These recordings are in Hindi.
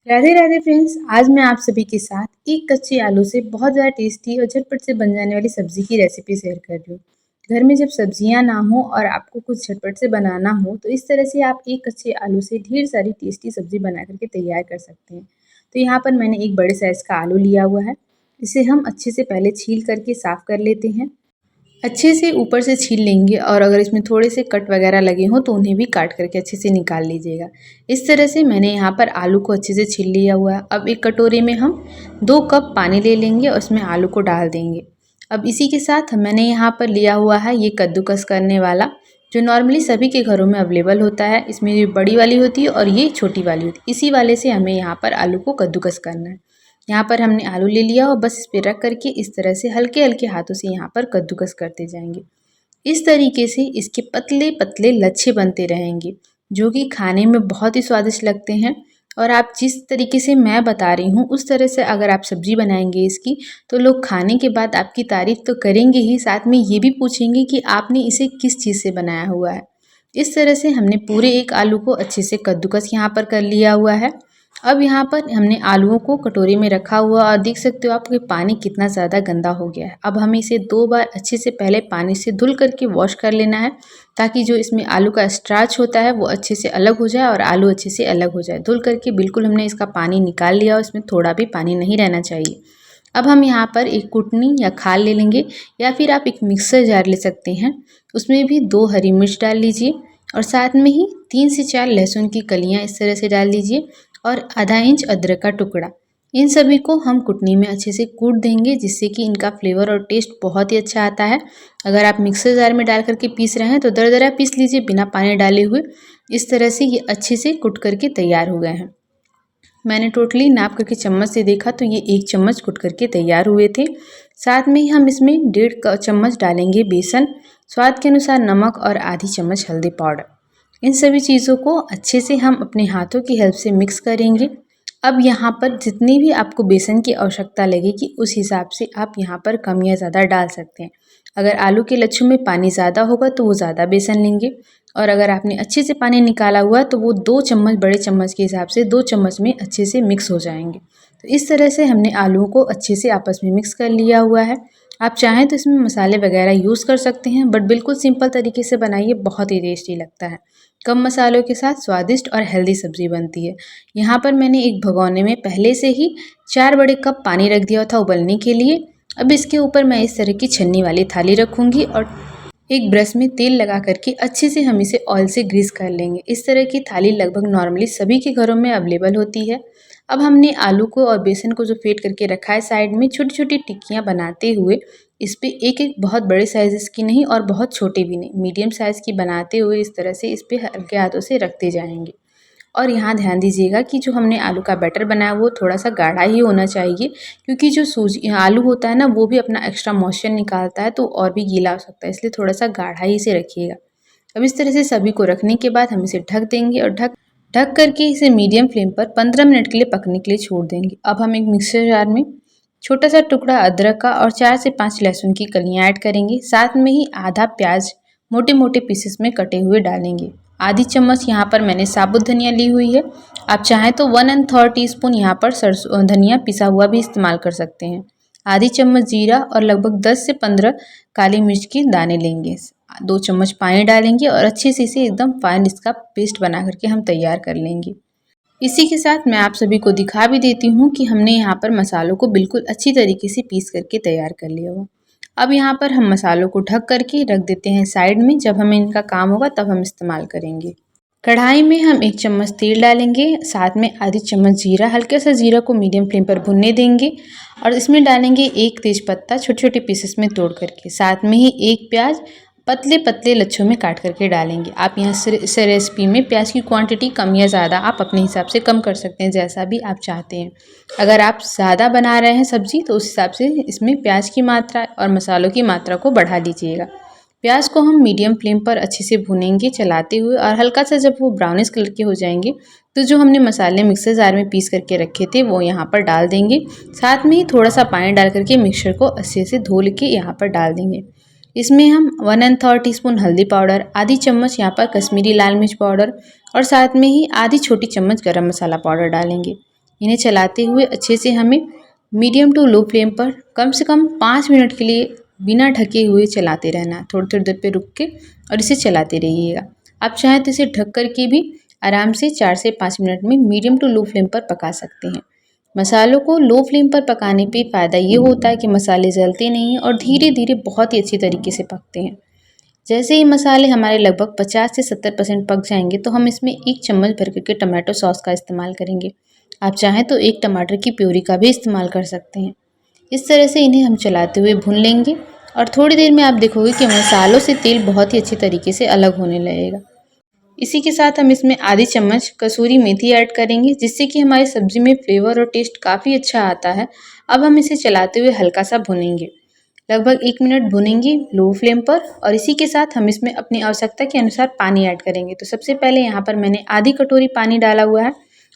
राधे राधे फ्रेंड्स। आज मैं आप सभी के साथ एक कच्चे आलू से बहुत ज़्यादा टेस्टी और झटपट से बन जाने वाली सब्जी की रेसिपी शेयर कर रही हूँ। घर में जब सब्जियां ना हो और आपको कुछ झटपट से बनाना हो तो इस तरह से आप एक कच्चे आलू से ढेर सारी टेस्टी सब्जी बना करके तैयार कर सकते हैं। तो यहाँ पर मैंने एक बड़े साइज़ का आलू लिया हुआ है। इसे हम अच्छे से पहले छील करके साफ़ कर लेते हैं। अच्छे से ऊपर से छील लेंगे और अगर इसमें थोड़े से कट वगैरह लगे हों तो उन्हें भी काट करके अच्छे से निकाल लीजिएगा। इस तरह से मैंने यहाँ पर आलू को अच्छे से छील लिया हुआ है। अब एक कटोरी में हम 2 कप पानी ले लेंगे और उसमें आलू को डाल देंगे। अब इसी के साथ मैंने यहाँ पर लिया हुआ है ये कद्दूकस करने वाला, जो नॉर्मली सभी के घरों में अवेलेबल होता है। इसमें ये बड़ी वाली होती है और ये छोटी वाली होती है। इसी वाले से हमें यहाँ पर आलू को कद्दूकस करना है। यहाँ पर हमने आलू ले लिया और बस इस पे रख करके इस तरह से हल्के हल्के हाथों से यहाँ पर कद्दूकस करते जाएंगे। इस तरीके से इसके पतले पतले लच्छे बनते रहेंगे, जो कि खाने में बहुत ही स्वादिष्ट लगते हैं। और आप जिस तरीके से मैं बता रही हूँ उस तरह से अगर आप सब्जी बनाएंगे इसकी, तो लोग खाने के बाद आपकी तारीफ तो करेंगे ही, साथ में ये भी पूछेंगे कि आपने इसे किस चीज़ से बनाया हुआ है। इस तरह से हमने पूरे एक आलू को अच्छे से कद्दूकस यहाँ पर कर लिया हुआ है। अब यहाँ पर हमने आलूओं को कटोरी में रखा हुआ और देख सकते हो आप कि पानी कितना ज़्यादा गंदा हो गया है। अब हमें इसे 2 बार अच्छे से पहले पानी से धुल करके वॉश कर लेना है, ताकि जो इसमें आलू का स्टार्च होता है वो अच्छे से अलग हो जाए और आलू अच्छे से अलग हो जाए। धुल करके बिल्कुल हमने इसका पानी निकाल लिया और इसमें थोड़ा भी पानी नहीं रहना चाहिए। अब हम यहाँ पर एक कुटनी या खाल ले लेंगे, या फिर आप एक मिक्सर जार ले सकते हैं। उसमें भी 2 हरी मिर्च डाल लीजिए और साथ में ही 3 से 4 लहसुन की कलियाँ इस तरह से डाल दीजिए और आधा इंच अदरक का टुकड़ा। इन सभी को हम कुटनी में अच्छे से कूट देंगे, जिससे कि इनका फ्लेवर और टेस्ट बहुत ही अच्छा आता है। अगर आप मिक्सर जार में डाल करके पीस रहे हैं तो दरदरा पीस लीजिए बिना पानी डाले हुए। इस तरह से ये अच्छे से कुट करके तैयार हो गए हैं। मैंने टोटली नाप करके चम्मच से देखा तो ये 1 चम्मच कुट करके तैयार हुए थे। साथ में ही हम इसमें 1.5 चम्मच डालेंगे बेसन, स्वाद के अनुसार नमक और आधी चम्मच हल्दी पाउडर। इन सभी चीज़ों को अच्छे से हम अपने हाथों की हेल्प से मिक्स करेंगे। अब यहाँ पर जितनी भी आपको बेसन की आवश्यकता लगेगी उस हिसाब से आप यहाँ पर कम या ज़्यादा डाल सकते हैं। अगर आलू के लच्छों में पानी ज़्यादा होगा तो वो ज़्यादा बेसन लेंगे, और अगर आपने अच्छे से पानी निकाला हुआ तो वो 2 चम्मच बड़े चम्मच के हिसाब से 2 चम्मच में अच्छे से मिक्स हो जाएंगे। तो इस तरह से हमने आलूओं को अच्छे से आपस में मिक्स कर लिया हुआ है। आप चाहें तो इसमें मसाले वगैरह यूज़ कर सकते हैं, बट बिल्कुल सिंपल तरीके से बनाइए, बहुत ही टेस्टी लगता है। कम मसालों के साथ स्वादिष्ट और हेल्दी सब्जी बनती है। यहाँ पर मैंने एक भगोने में पहले से ही 4 बड़े कप पानी रख दिया था उबलने के लिए। अब इसके ऊपर मैं इस तरह की छन्नी वाली थाली रखूँगी और एक ब्रश में तेल लगा करके अच्छे से हम इसे ऑयल से ग्रीस कर लेंगे। इस तरह की थाली लगभग नॉर्मली सभी के घरों में अवेलेबल होती है। अब हमने आलू को और बेसन को जो फेंट करके रखा है साइड में, छोटी छोटी टिक्कियाँ बनाते हुए इस पे एक एक, बहुत बड़े साइज़ की नहीं और बहुत छोटे भी नहीं, मीडियम साइज़ की बनाते हुए इस तरह से इस पे हल्के हाथों से रखते जाएंगे। और यहाँ ध्यान दीजिएगा कि जो हमने आलू का बैटर बनाया वो थोड़ा सा गाढ़ा ही होना चाहिए, क्योंकि जो सूजी आलू होता है ना वो भी अपना एक्स्ट्रा मॉइस्चर निकालता है, तो और भी गीला हो सकता है, इसलिए थोड़ा सा गाढ़ा ही से रखिएगा। अब इस तरह से सभी को रखने के बाद हम इसे ढक देंगे और ढक ढक करके इसे मीडियम फ्लेम पर 15 मिनट के लिए पकने के लिए छोड़ देंगे। अब हम एक मिक्सर जार में छोटा सा टुकड़ा अदरक का और 4 से 5 लहसुन की कलियाँ ऐड करेंगे। साथ में ही आधा प्याज मोटे मोटे पीसेस में कटे हुए डालेंगे। आधी चम्मच यहाँ पर मैंने साबुत धनिया ली हुई है। आप चाहें तो 1 1/3 टीस्पून यहाँ पर सरसों धनिया पिसा हुआ भी इस्तेमाल कर सकते हैं। आधी चम्मच जीरा और लगभग 10 से 15 काली मिर्च के दाने लेंगे। 2 चम्मच पानी डालेंगे और अच्छे से इसे एकदम फाइन इसका पेस्ट बना करके हम तैयार कर लेंगे। इसी के साथ मैं आप सभी को दिखा भी देती हूँ कि हमने यहाँ पर मसालों को बिल्कुल अच्छी तरीके से पीस करके तैयार कर लिया हुआ। अब यहाँ पर हम मसालों को ढक करके रख देते हैं साइड में, जब हमें इनका काम होगा तब हम इस्तेमाल करेंगे। कढ़ाई में हम 1 चम्मच तेल डालेंगे, साथ में आधी चम्मच जीरा, हल्के सा जीरा को मीडियम फ्लेम पर भुनने देंगे और इसमें डालेंगे 1 तेज पत्ता छोटे छोटे पीसेस में तोड़ करके, साथ में ही 1 प्याज पतले पतले लच्छों में काट करके डालेंगे। आप यहाँ इस रेसिपी में प्याज की क्वांटिटी कम या ज़्यादा आप अपने हिसाब से कम कर सकते हैं, जैसा भी आप चाहते हैं। अगर आप ज़्यादा बना रहे हैं सब्जी तो उस हिसाब से इसमें प्याज की मात्रा और मसालों की मात्रा को बढ़ा लीजिएगा। प्याज को हम मीडियम फ्लेम पर अच्छे से भुनेंगे चलाते हुए, और हल्का सा जब वो ब्राउनिश कलर के हो जाएंगे तो जो हमने मसाले मिक्सर जार में पीस करके रखे थे वो यहाँ पर डाल देंगे। साथ में ही थोड़ा सा पानी डाल करके मिक्सचर को अच्छे से धो के यहाँ पर डाल देंगे। इसमें हम 1 1/3 टीस्पून हल्दी पाउडर, आधी चम्मच यहाँ पर कश्मीरी लाल मिर्च पाउडर और साथ में ही आधी छोटी चम्मच गरम मसाला पाउडर डालेंगे। इन्हें चलाते हुए अच्छे से हमें मीडियम टू लो फ्लेम पर कम से कम 5 मिनट के लिए बिना ढके हुए चलाते रहना। थोड़ी थोड़ी देर पे रुक के और इसे चलाते रहिएगा। आप चाहें तो इसे ढक कर के भी आराम से 4 से 5 मिनट में मीडियम टू लो फ्लेम पर पका सकते हैं। मसालों को लो फ्लेम पर पकाने पे फ़ायदा ये होता है कि मसाले जलते नहीं हैं और धीरे धीरे बहुत ही अच्छी तरीके से पकते हैं। जैसे ही मसाले हमारे लगभग 50 से 70% पक जाएंगे तो हम इसमें 1 चम्मच भर के टमाटो सॉस का इस्तेमाल करेंगे। आप चाहें तो 1 टमाटर की प्यूरी का भी इस्तेमाल कर सकते हैं। इस तरह से इन्हें हम चलाते हुए भून लेंगे और थोड़ी देर में आप देखोगे कि मसालों से तेल बहुत ही अच्छी तरीके से अलग होने लगेगा। इसी के साथ हम इसमें आधी चम्मच कसूरी मेथी ऐड करेंगे, जिससे कि हमारी सब्ज़ी में फ्लेवर और टेस्ट काफ़ी अच्छा आता है। अब हम इसे चलाते हुए हल्का सा भुनेंगे, लगभग 1 मिनट भुनेंगे लो फ्लेम पर। और इसी के साथ हम इसमें अपनी आवश्यकता के अनुसार पानी ऐड करेंगे। तो सबसे पहले यहाँ पर मैंने आधी कटोरी पानी डाला हुआ है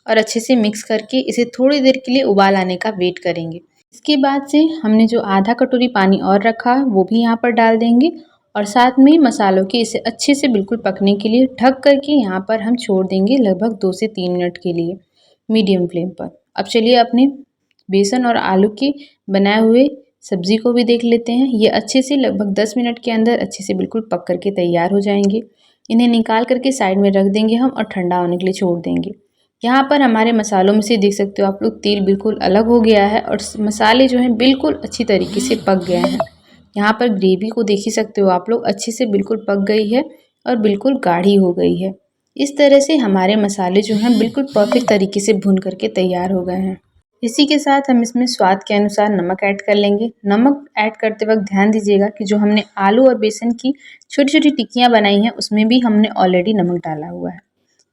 और अच्छे से मिक्स करके इसे थोड़ी देर के लिए उबाल आने का वेट करेंगे। इसके बाद से हमने जो आधा कटोरी पानी और रखा है वो भी यहाँ पर डाल देंगे और साथ में मसालों के इसे अच्छे से बिल्कुल पकने के लिए ढक करके यहाँ पर हम छोड़ देंगे लगभग 2 से 3 मिनट के लिए मीडियम फ्लेम पर। अब चलिए अपने बेसन और आलू के बनाए हुए सब्ज़ी को भी देख लेते हैं। ये अच्छे से लगभग 10 मिनट के अंदर अच्छे से बिल्कुल पक करके तैयार हो जाएंगे। इन्हें निकाल करके साइड में रख देंगे हम और ठंडा होने के लिए छोड़ देंगे। यहाँ पर हमारे मसालों में से देख सकते हो आप लोग तेल बिल्कुल अलग हो गया है और मसाले जो हैं बिल्कुल अच्छी तरीके से पक गए हैं। यहाँ पर ग्रेवी को देख ही सकते हो आप लोग अच्छे से बिल्कुल पक गई है और बिल्कुल गाढ़ी हो गई है। इस तरह से हमारे मसाले जो हैं बिल्कुल परफेक्ट तरीके से भून करके तैयार हो गए हैं। इसी के साथ हम इसमें स्वाद के अनुसार नमक ऐड कर लेंगे। नमक ऐड करते वक्त ध्यान दीजिएगा कि जो हमने आलू और बेसन की छोटी छोटी टिक्कियाँ बनाई हैं उसमें भी हमने ऑलरेडी नमक डाला हुआ है।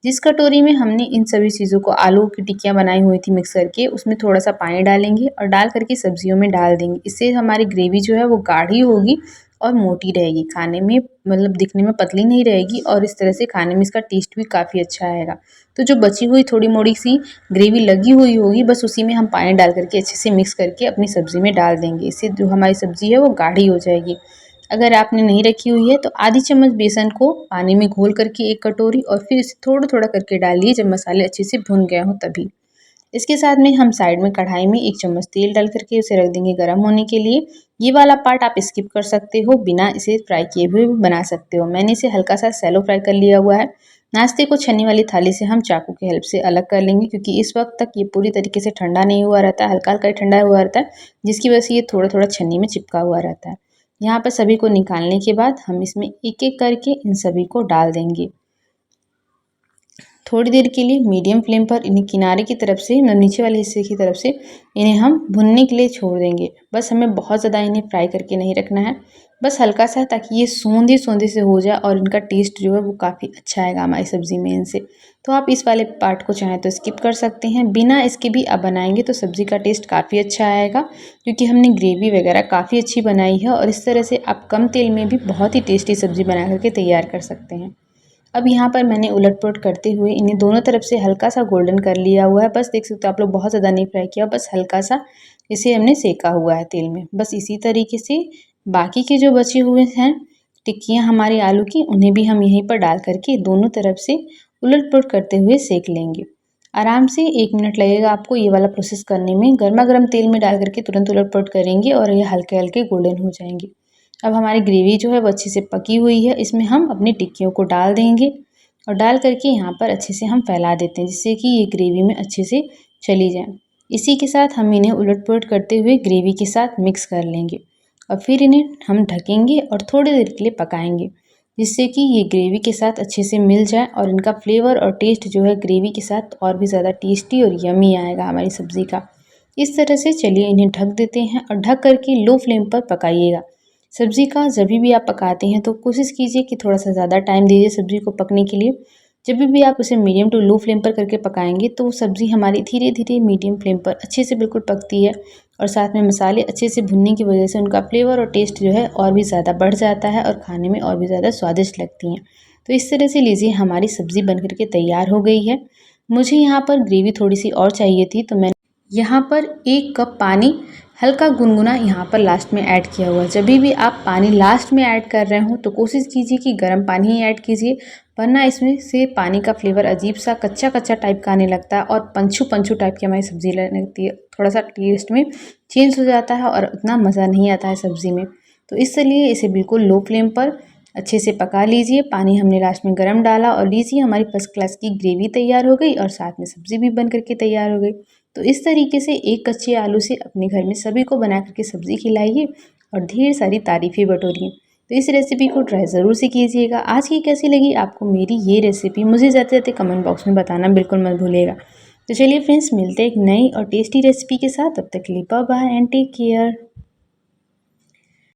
जिस कटोरी में हमने इन सभी चीज़ों को आलू की टिक्कियाँ बनाई हुई थी मिक्स करके, उसमें थोड़ा सा पानी डालेंगे और डाल करके सब्जियों में डाल देंगे। इससे हमारी ग्रेवी जो है वो गाढ़ी होगी और मोटी रहेगी, खाने में मतलब दिखने में पतली नहीं रहेगी और इस तरह से खाने में इसका टेस्ट भी काफ़ी अच्छा आएगा। तो जो बची हुई थोड़ी मोड़ी सी ग्रेवी लगी हुई होगी बस उसी में हम पानी डाल करके अच्छे से मिक्स करके अपनी सब्ज़ी में डाल देंगे। इससे जो हमारी सब्ज़ी है वो गाढ़ी हो जाएगी। अगर आपने नहीं रखी हुई है तो आधी चम्मच बेसन को पानी में घोल करके 1 कटोरी और फिर इसे थोड़ा थोड़ा करके डालिए जब मसाले अच्छे से भुन गए हों तभी। इसके साथ में हम साइड में कढ़ाई में 1 चम्मच तेल डाल करके उसे रख देंगे गर्म होने के लिए। ये वाला पार्ट आप स्किप कर सकते हो, बिना इसे फ्राई किए हुए भी बना सकते हो। मैंने इसे हल्का सा सैलो फ्राई कर लिया हुआ है। नाश्ते को छन्नी वाली थाली से हम चाकू की हेल्प से अलग कर लेंगे, क्योंकि इस वक्त तक ये पूरी तरीके से ठंडा नहीं हुआ रहता है, हल्का हल्का ठंडा हुआ रहता है, जिसकी वजह से ये थोड़ा थोड़ा छन्नी में चिपका हुआ रहता है। यहाँ पर सभी को निकालने के बाद हम इसमें एक एक करके इन सभी को डाल देंगे। थोड़ी देर के लिए मीडियम फ्लेम पर इन्हें किनारे की तरफ से नीचे वाले हिस्से की तरफ से इन्हें हम भुनने के लिए छोड़ देंगे। बस हमें बहुत ज़्यादा इन्हें फ्राई करके नहीं रखना है, बस हल्का सा, ताकि ये सोंधे सोंधे से हो जाए और इनका टेस्ट जो है वो काफ़ी अच्छा आएगा हमारी सब्ज़ी में इनसे। तो आप इस वाले पार्ट को चाहें तो स्किप कर सकते हैं। बिना इसके भी आप बनाएंगे तो सब्ज़ी का टेस्ट काफ़ी अच्छा आएगा, क्योंकि हमने ग्रेवी वगैरह काफ़ी अच्छी बनाई है और इस तरह से आप कम तेल में भी बहुत ही टेस्टी सब्ज़ी बना करके तैयार कर सकते हैं। अब यहाँ पर मैंने उलट-पुलट करते हुए इन्हें दोनों तरफ से हल्का सा गोल्डन कर लिया हुआ है। बस देख सकते हो आप लोग, बहुत ज़्यादा नहीं फ्राई किया, बस हल्का सा इसे हमने सेका हुआ है तेल में। बस इसी तरीके से बाकी के जो बचे हुए हैं टिक्कियाँ हमारी आलू की, उन्हें भी हम यहीं पर डाल करके दोनों तरफ से उलट-पुलट करते हुए सेक लेंगे। आराम से 1 मिनट लगेगा आपको ये वाला प्रोसेस करने में। गर्मा-गर्म तेल में डाल करके तुरंत उलट-पुलट करेंगे और ये हल्के-हल्के गोल्डन हो जाएंगे। अब हमारी ग्रेवी जो है वो अच्छे से पकी हुई है। इसमें हम अपनी टिक्कियों को डाल देंगे और डाल करके यहाँ पर अच्छे से हम फैला देते हैं, जिससे कि ये ग्रेवी में अच्छे से चली जाए। इसी के साथ हम इन्हें उलट-पुलट करते हुए ग्रेवी के साथ मिक्स कर लेंगे और फिर इन्हें हम ढकेंगे और थोड़ी देर के लिए पकाएंगे, जिससे कि ये ग्रेवी के साथ अच्छे से मिल जाए और इनका फ्लेवर और टेस्ट जो है ग्रेवी के साथ और भी ज़्यादा टेस्टी और यम्मी आएगा हमारी सब्ज़ी का। इस तरह से चलिए इन्हें ढक देते हैं और ढक करके लो फ्लेम पर पकाइएगा। सब्ज़ी का जब भी आप पकाते हैं तो कोशिश कीजिए कि थोड़ा सा ज़्यादा टाइम दीजिए सब्ज़ी को पकने के लिए। जब भी आप उसे मीडियम टू लो फ्लेम पर करके पकाएंगे तो सब्ज़ी हमारी धीरे धीरे मीडियम फ्लेम पर अच्छे से बिल्कुल पकती है और साथ में मसाले अच्छे से भुनने की वजह से उनका फ्लेवर और टेस्ट जो है और भी ज़्यादा बढ़ जाता है और खाने में और भी ज़्यादा स्वादिष्ट लगती हैं। तो इस तरह से लीजिए हमारी सब्ज़ी बन कर के तैयार हो गई है। मुझे यहाँ पर ग्रेवी थोड़ी सी और चाहिए थी, तो मैंने यहाँ पर 1 कप पानी हल्का गुनगुना यहाँ पर लास्ट में ऐड किया हुआ है। जभी भी आप पानी लास्ट में ऐड कर रहे हो तो कोशिश कीजिए कि गर्म पानी ही ऐड कीजिए, वरना इसमें से पानी का फ्लेवर अजीब सा कच्चा-कच्चा टाइप का आने लगता है और पंछू-पंछू टाइप की हमारी सब्ज़ी लगने लगती है। थोड़ा-सा टेस्ट में चेंज हो जाता है और उतना मज़ा नहीं आता है सब्ज़ी में। तो इसलिए इसे बिल्कुल लो फ्लेम पर अच्छे से पका लीजिए। पानी हमने लास्ट में गरम डाला और लीजिए हमारी फर्स्ट क्लास की ग्रेवी तैयार हो गई और साथ में सब्ज़ी भी बन कर के तैयार हो गई। तो इस तरीके से एक कच्चे आलू से अपने घर में सभी को बना करके सब्ज़ी खिलाइए और ढेर सारी तारीफ़ें बटोरिए। तो इस रेसिपी को ट्राई ज़रूर से कीजिएगा। आज की कैसी लगी आपको मेरी ये रेसिपी, मुझे जाते-जाते कमेंट बॉक्स में बताना बिल्कुल मत भूलिएगा। तो चलिए फ्रेंड्स, मिलते हैं एक नई और टेस्टी रेसिपी के साथ। तब तक के लिए bye bye and take care.